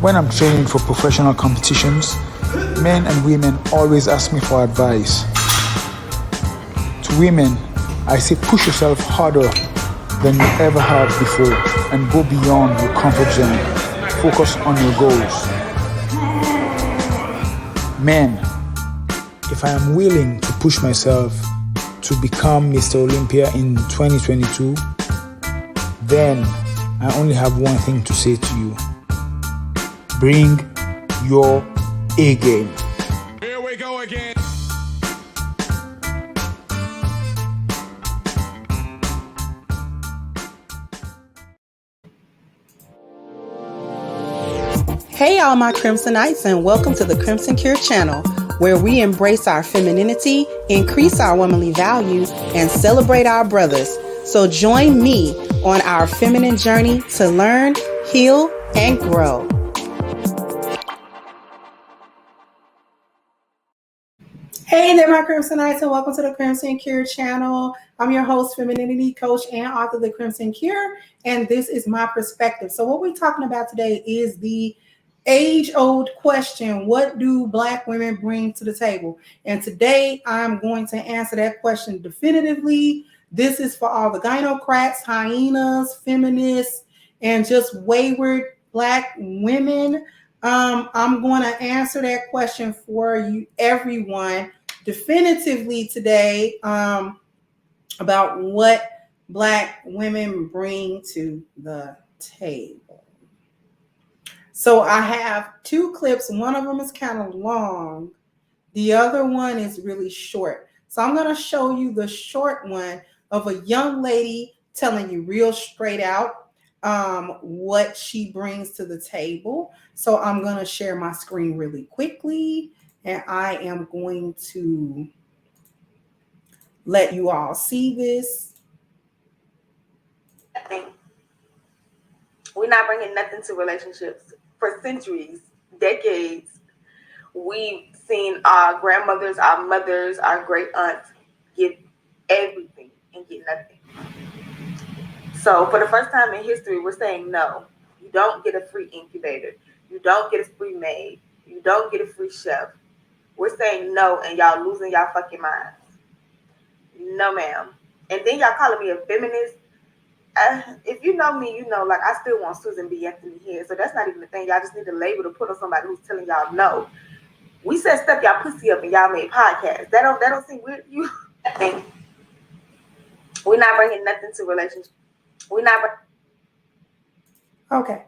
When I'm training for professional competitions, men and women always ask me for advice. To women, I say push yourself harder than you ever have before and go beyond your comfort zone. Focus on your goals. Men, if I am willing to push myself to become Mr. Olympia in 2022, then I only have one thing to say to you. Bring your A game. Here we go again. Hey all my Crimsonites, and welcome to the Crimson Cure channel, where we embrace our femininity, increase our womanly value, and celebrate our brothers. So join me on our feminine journey to learn, heal, and grow. Hey there, my Crimsonites, and welcome to the Crimson Cure channel. I'm your host, femininity coach, and author of the Crimson Cure, and this is my perspective. So what we're talking about today is the age-old question: what do Black women bring to the table? And today I'm going to answer that question definitively. This is for all the gynocrats, hyenas, feminists, and just wayward Black women. I'm going to answer that question for you, everyone, definitively today, about what Black women bring to the table. So I have two clips. One of them is kind of long. The other one is really short. So I'm going to show you the short one of a young lady telling you real straight out what she brings to the table. So I'm going to share my screen really quickly, and I am going to let you all see this. We're not bringing nothing to relationships. For centuries, decades, we've seen our grandmothers, our mothers, our great aunts give everything and get nothing. So for the first time in history, we're saying no. You don't get a free incubator. You don't get a free maid. You don't get a free chef. We're saying no, and y'all losing y'all fucking minds. No, ma'am. And then y'all calling me a feminist. If you know me, you know, like, I still want Susan B. Anthony here. So that's not even the thing. Y'all just need a label to put on somebody who's telling y'all no. We said step y'all pussy up and y'all made podcasts. That don't seem weird to you? We're not bringing nothing to relationships. Okay.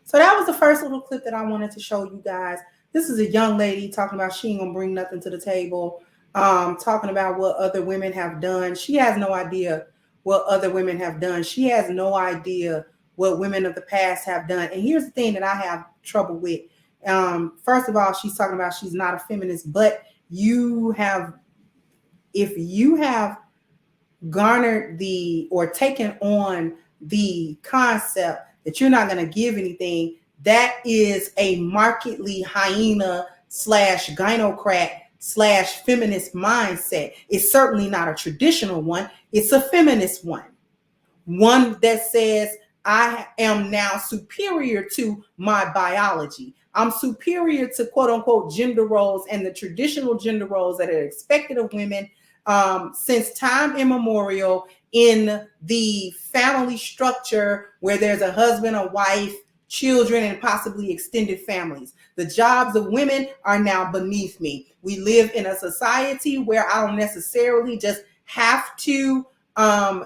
So that was the first little clip that I wanted to show you guys. This is a young lady talking about she ain't gonna bring nothing to the table, talking about what other women have done. She has no idea what other women have done. She has no idea what women of the past have done. And here's the thing that I have trouble with. First of all, she's talking about she's not a feminist, but if you have garnered or taken on the concept that you're not going to give anything, that is a markedly hyena / gynocrat / feminist mindset. It's certainly not a traditional one. It's a feminist one that says, I am now superior to my biology. I'm superior to quote unquote gender roles and the traditional gender roles that are expected of women since time immemorial in the family structure, where there's a husband, a wife, children, and possibly extended families. The jobs of women are now beneath me. We live in a society where I don't necessarily just have to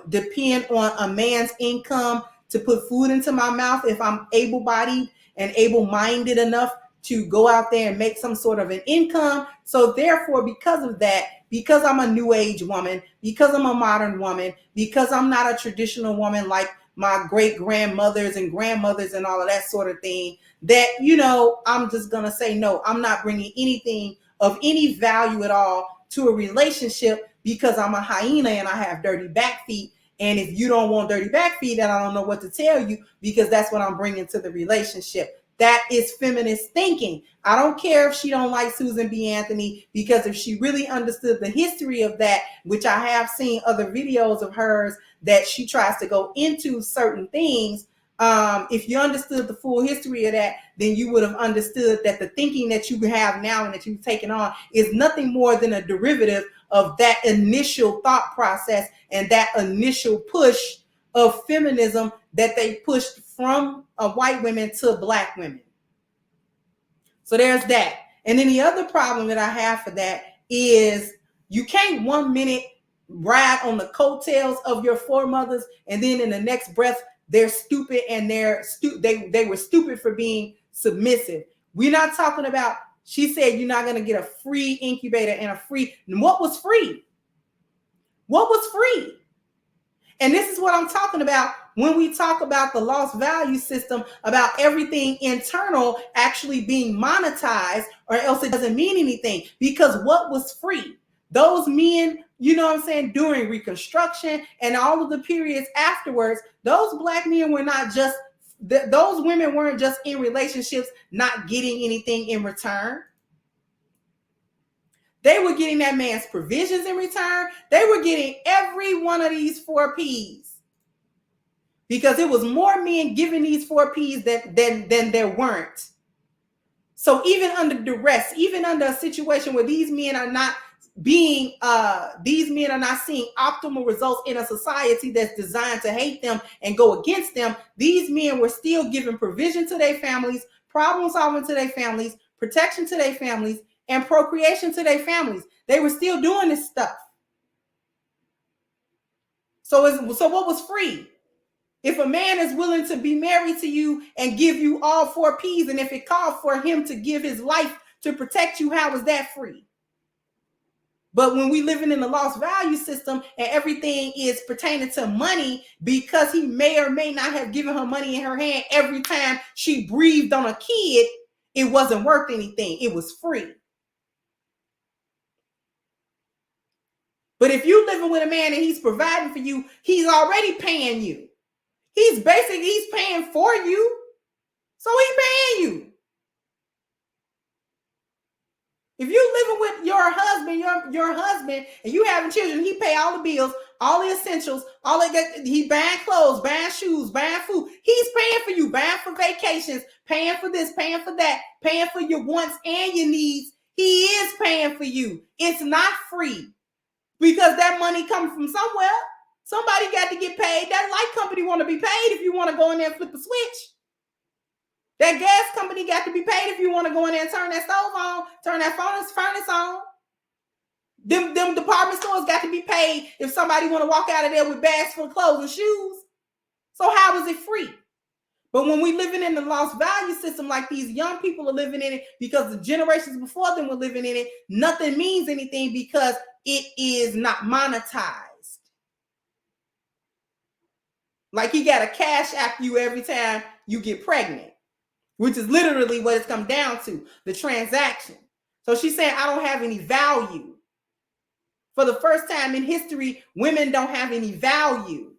depend on a man's income to put food into my mouth if I'm able-bodied and able-minded enough to go out there and make some sort of an income. So therefore, because of that, because I'm a new age woman, because I'm a modern woman, because I'm not a traditional woman like my great grandmothers and grandmothers and all of that sort of thing, that, you know, I'm just going to say, no, I'm not bringing anything of any value at all to a relationship because I'm a hyena and I have dirty back feet. And if you don't want dirty back feet, then I don't know what to tell you, because that's what I'm bringing to the relationship. That is feminist thinking. I don't care if she don't like Susan B. Anthony, because if she really understood the history of that, which I have seen other videos of hers, that she tries to go into certain things, If you understood the full history of that, then you would have understood that the thinking that you have now and that you've taken on is nothing more than a derivative of that initial thought process and that initial push of feminism that they pushed from white women to black women. So there's that. And then the other problem that I have for that is you can't 1 minute ride on the coattails of your foremothers and then in the next breath they're stupid and they were stupid for being submissive. We're not talking about, she said you're not going to get a free incubator and a free, what was free? What was free? And this is what I'm talking about when we talk about the lost value system, about everything internal actually being monetized, or else it doesn't mean anything. Because what was free? Those men, you know what I'm saying, during Reconstruction and all of the periods afterwards, those black men were not just, those women weren't just in relationships not getting anything in return. They were getting that man's provisions in return. They were getting every one of these 4 P's. Because it was more men giving these 4 P's than there weren't. So even under duress, even under a situation where these men are not seeing optimal results in a society that's designed to hate them and go against them, these men were still giving provision to their families, problem solving to their families, protection to their families, and procreation to their families. They were still doing this stuff. So what was free? If a man is willing to be married to you and give you all 4 P's, and if it called for him to give his life to protect you, how is that free? But when we living in the lost value system and everything is pertaining to money, because he may or may not have given her money in her hand every time she breathed on a kid, it wasn't worth anything. It was free. But if you living with a man and he's providing for you, he's already paying you. He's paying for you. So he's paying you. If you living with your husband and you having children, he pay all the bills, all the essentials, he buying clothes, buying shoes, buying food. He's paying for you, buying for vacations, paying for this, paying for that, paying for your wants and your needs. He is paying for you. It's not free. Because that money comes from somewhere. Somebody got to get paid. That light company want to be paid if you want to go in there and flip a switch. That gas company got to be paid if you want to go in there and turn that stove on, turn that furnace on. Them department stores got to be paid if somebody want to walk out of there with bags full of clothes and shoes. So how is it free? But when we living in the lost value system like these young people are living in it because the generations before them were living in it, nothing means anything because it is not monetized. Like he got to cash app you every time you get pregnant, which is literally what it's come down to, the transaction. So she's saying, I don't have any value. For the first time in history, women don't have any value.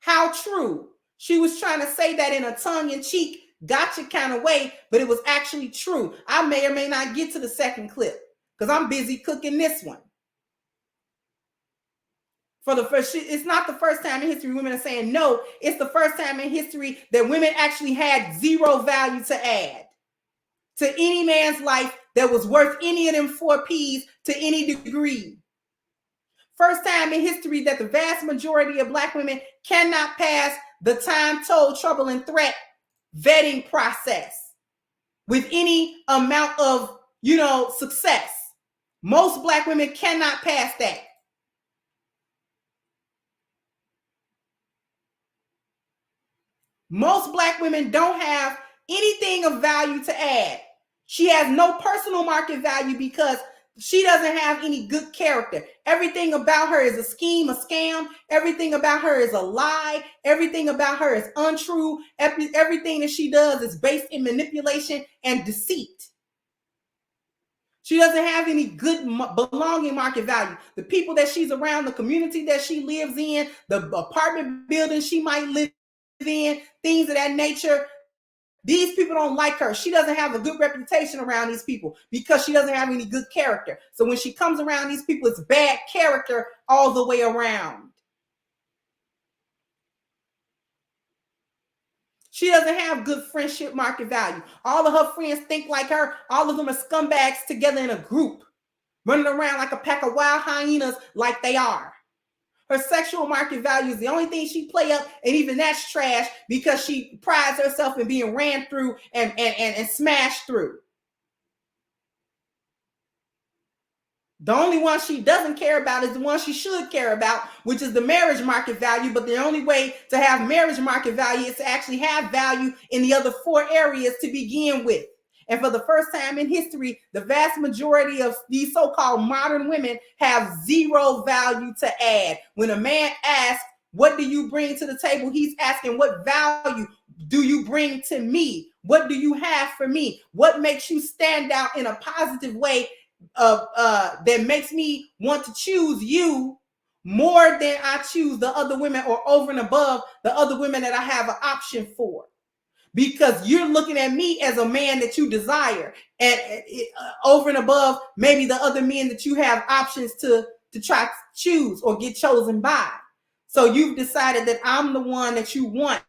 How true. She was trying to say that in a tongue-in-cheek, gotcha kind of way, but it was actually true. I may or may not get to the second clip because I'm busy cooking this one. It's not the first time in history women are saying no. It's the first time in history that women actually had zero value to add to any man's life that was worth any of them 4 P's to any degree. First time in history that the vast majority of Black women cannot pass the time, toll, trouble, and threat vetting process with any amount of, success. Most Black women cannot pass that. Most Black women don't have anything of value to add. She has no personal market value because she doesn't have any good character. Everything about her is a scheme, a scam. Everything about her is a lie. Everything about her is untrue. Everything that she does is based in manipulation and deceit. She doesn't have any good belonging market value. The people that she's around, the community that she lives in, the apartment building she might live in, things of that nature. These people don't like her. She doesn't have a good reputation around these people because she doesn't have any good character. So when she comes around these people, it's bad character all the way around. She doesn't have good friendship market value. All of her friends think like her. All of them are scumbags together in a group, running around like a pack of wild hyenas like they are. Her sexual market value is the only thing she play up, and even that's trash because she prides herself in being ran through and smashed through. The only one she doesn't care about is the one she should care about, which is the marriage market value. But the only way to have marriage market value is to actually have value in the other 4 areas to begin with. And for the first time in history, the vast majority of these so-called modern women have zero value to add. When a man asks, what do you bring to the table? He's asking, what value do you bring to me? What do you have for me? What makes you stand out in a positive way that makes me want to choose you more than I choose the other women, or over and above the other women that I have an option for? Because you're looking at me as a man that you desire, and over and above maybe the other men that you have options to try to choose or get chosen by. So you've decided that I'm the one that you want.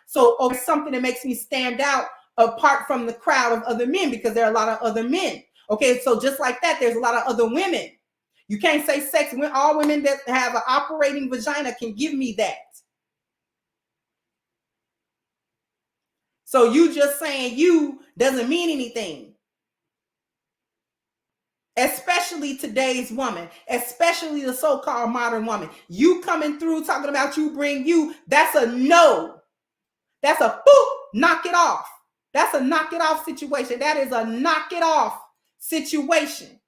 So or something that makes me stand out apart from the crowd of other men, because there are a lot of other men. Okay, so just like that, there's a lot of other women. You can't say sex. When all women that have an operating vagina can give me that. So you just saying you doesn't mean anything. Especially today's woman, especially the so-called modern woman. You coming through talking about you bring you, that's a no. That's a boop, knock it off. That's a knock it off situation. That is a knock it off situation.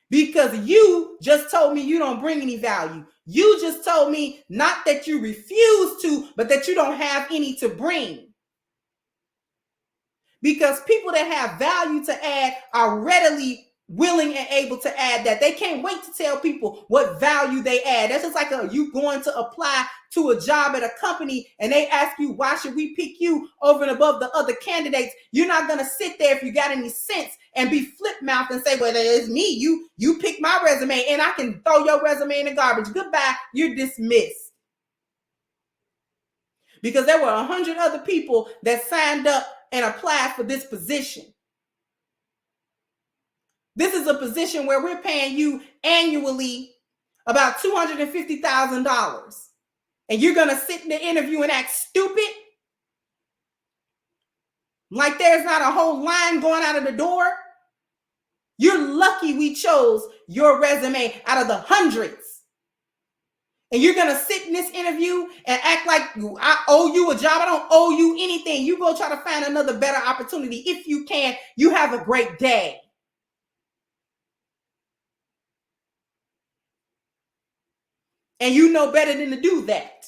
Because you just told me you don't bring any value. You just told me not that you refuse to, but that you don't have any to bring. Because people that have value to add are readily willing and able to add that. They can't wait to tell people what value they add. That's just like you going to apply to a job at a company and they ask you, why should we pick you over and above the other candidates? You're not going to sit there, if you got any sense, and be flip-mouthed and say, well, it's me. You pick my resume and I can throw your resume in the garbage. Goodbye. You're dismissed. Because there were 100 other people that signed up and applied for this position. This is a position where we're paying you annually about $250,000. And you're going to sit in the interview and act stupid? Like there's not a whole line going out of the door? You're lucky we chose your resume out of the hundreds. And you're going to sit in this interview and act like I owe you a job. I don't owe you anything. You go try to find another better opportunity. If you can, you have a great day. And you know better than to do that.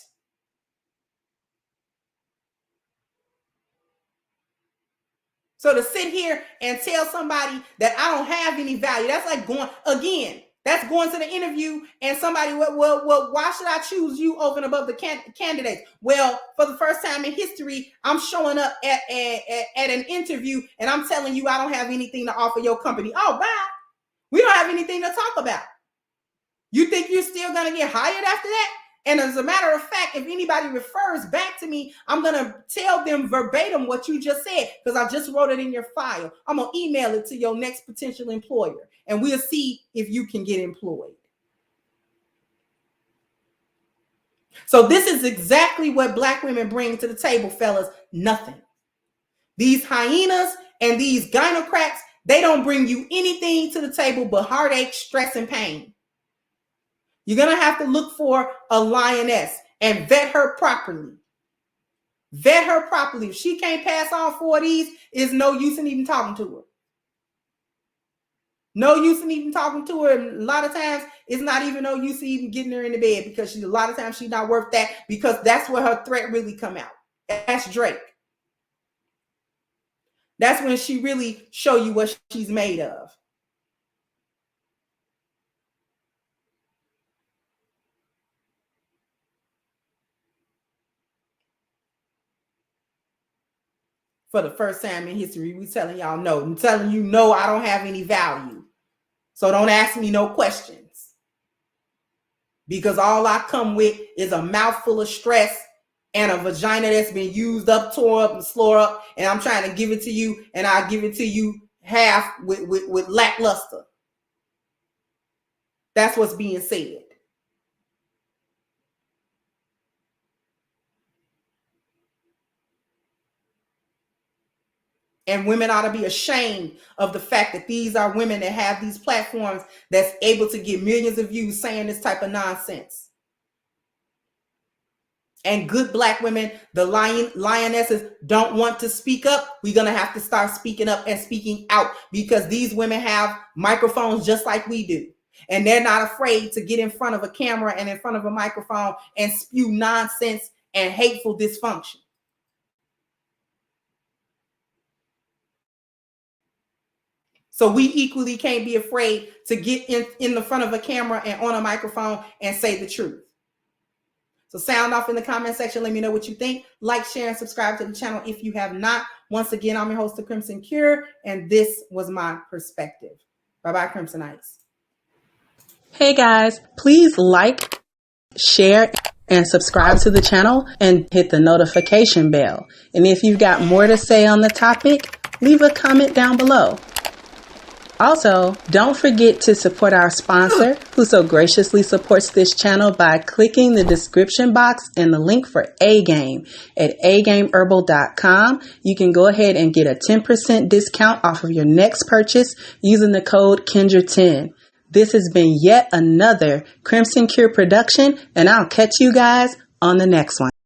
So to sit here and tell somebody that I don't have any value, that's like going, again, that's going to the interview and somebody, well, why should I choose you over and above the candidates? Well, for the first time in history, I'm showing up at an interview and I'm telling you I don't have anything to offer your company. Oh, bye. We don't have anything to talk about. You think you're still going to get hired after that? And as a matter of fact, if anybody refers back to me, I'm going to tell them verbatim what you just said, because I just wrote it in your file. I'm going to email it to your next potential employer, and we'll see if you can get employed. So this is exactly what Black women bring to the table, fellas. Nothing. These hyenas and these gynocrats, they don't bring you anything to the table but heartache, stress, and pain. You're going to have to look for a lioness and vet her properly. Vet her properly. If she can't pass all 4 of these, it's no use in even talking to her. No use in even talking to her. And a lot of times, it's not even no use in even getting her in the bed, because a lot of times she's not worth that, because that's where her threat really come out. That's Drake. That's when she really show you what she's made of. For the first time in history, we telling y'all no. I'm telling you no, I don't have any value. So don't ask me no questions. Because all I come with is a mouthful of stress and a vagina that's been used up, tore up, and slore up, and I'm trying to give it to you, and I'll give it to you half with lackluster. That's what's being said. And women ought to be ashamed of the fact that these are women that have these platforms that's able to get millions of views saying this type of nonsense. And good Black women, the lionesses, don't want to speak up. We're going to have to start speaking up and speaking out, because these women have microphones just like we do. And they're not afraid to get in front of a camera and in front of a microphone and spew nonsense and hateful dysfunction. So we equally can't be afraid to get in the front of a camera and on a microphone and say the truth. So sound off in the comment section. Let me know what you think. Like, share, and subscribe to the channel if you have not. Once again, I'm your host, The Crimson Cure, and this was my perspective. Bye-bye, Crimsonites. Hey guys, please like, share, and subscribe to the channel and hit the notification bell. And if you've got more to say on the topic, leave a comment down below. Also, don't forget to support our sponsor, who so graciously supports this channel by clicking the description box and the link for A-Game at agameherbal.com. You can go ahead and get a 10% discount off of your next purchase using the code Kendra10. This has been yet another Crimson Cure production, and I'll catch you guys on the next one.